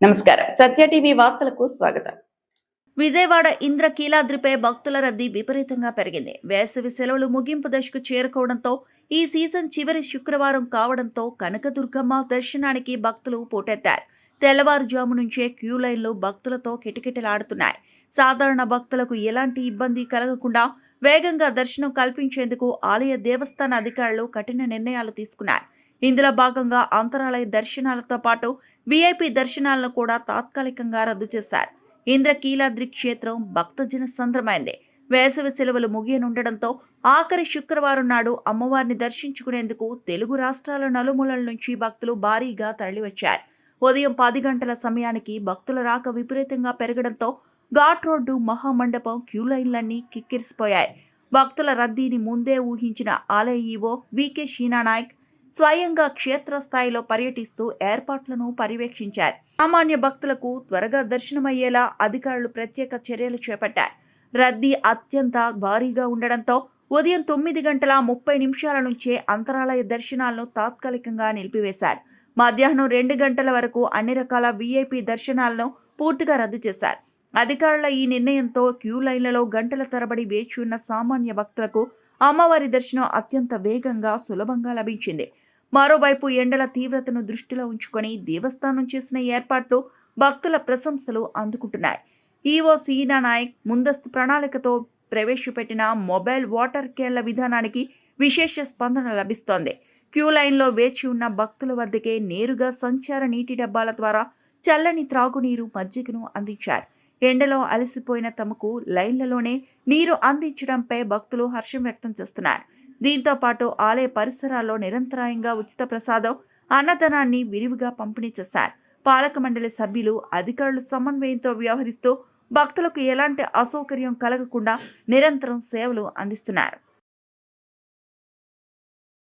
నమస్కారం. సత్య టీవీ వార్తలకు స్వాగతం. విజయవాడ ఇంద్రకీలాద్రిపై భక్తుల రద్దీ విపరీతంగా పెరిగింది. వేసవి సెలవులు ముగింపు దశకు చేరుకోవడంతో ఈ సీజన్ చివరి శుక్రవారం కావడంతో కనకదుర్గమ్మ దర్శనానికి భక్తులు పోటెత్తారు. తెల్లవారుజాము నుంచే క్యూ లైన్లు భక్తులతో కిటకిటలాడుతున్నాయి. సాధారణ భక్తులకు ఎలాంటి ఇబ్బంది కలగకుండా వేగంగా దర్శనం కల్పించేందుకు ఆలయ దేవస్థాన అధికారులు కఠిన నిర్ణయాలు తీసుకున్నారు. ఇందులో భాగంగా అంతరాలయ దర్శనాలతో పాటు వీఐపీ దర్శనాలను కూడా తాత్కాలికంగా రద్దు చేశారు. ఇంద్రకీలాద్రి క్షేత్రం భక్తజన సంద్రమైంది. వేసవి సెలవులు ముగియనుండడంతో ఆఖరి శుక్రవారం నాడు అమ్మవారిని దర్శించుకునేందుకు తెలుగు రాష్ట్రాల నలుమూలల నుంచి భక్తులు భారీగా తరలివచ్చారు. ఉదయం 10 గంటల సమయానికి భక్తుల రాక విపరీతంగా పెరగడంతో ఘాట్ రోడ్డు, మహామండపం, క్యూ లైన్లన్నీ కిక్కిరిసిపోయాయి. భక్తుల రద్దీని ముందే ఊహించిన ఆలయ ఈవో వికే షీనానాయక్ స్వయంగా క్షేత్రస్థాయిలో పర్యటిస్తూ ఏర్పాట్లను పర్యవేక్షించారు. సామాన్య భక్తులకు త్వరగా దర్శనమయ్యేలా అధికారులు ప్రత్యేక చర్యలు చేపట్టారు. రద్దీ అత్యంత భారీగా ఉండడంతో ఉదయం 9:30 నుంచే అంతరాలయ దర్శనాలను తాత్కాలికంగా నిలిపివేశారు. మధ్యాహ్నం 2 గంటల వరకు అన్ని రకాల వీఐపీ దర్శనాలను పూర్తిగా రద్దు చేశారు. అధికారుల ఈ నిర్ణయంతో క్యూ లైన్లలో గంటల తరబడి వేచి ఉన్న సామాన్య భక్తులకు అమ్మవారి దర్శనం అత్యంత వేగంగా, సులభంగా లభించింది. మరోవైపు ఎండల తీవ్రతను దృష్టిలో ఉంచుకొని దేవస్థానం చేసిన ఏర్పాట్లు భక్తుల ప్రశంసలు అందుకుంటున్నాయి. ఈవో సీనా నాయక్ ముందస్తు ప్రణాళికతో ప్రవేశపెట్టిన మొబైల్ వాటర్ క్యాన్ల విధానానికి విశేష స్పందన లభిస్తోంది. క్యూ లైన్లో వేచి ఉన్న భక్తుల వద్దకే నేరుగా సంచార నీటి డబ్బాల ద్వారా చల్లని త్రాగునీరు, మజ్జిగను అందించారు. ఎండలో అలసిపోయిన తమకు లైన్లలోనే నీరు అందించడంపై భక్తులు హర్షం వ్యక్తం చేస్తున్నారు. దీంతో పాటు ఆలయ పరిసరాల్లో నిరంతరాయంగా ఉచిత ప్రసాదం, అన్నదానాన్ని విరివిగా పంపిణీ చేశారు. పాలక మండలి సభ్యులు, అధికారులు సమన్వయంతో వ్యవహరిస్తూ భక్తులకు ఎలాంటి అసౌకర్యం కలగకుండా నిరంతరం సేవలు అందిస్తున్నారు.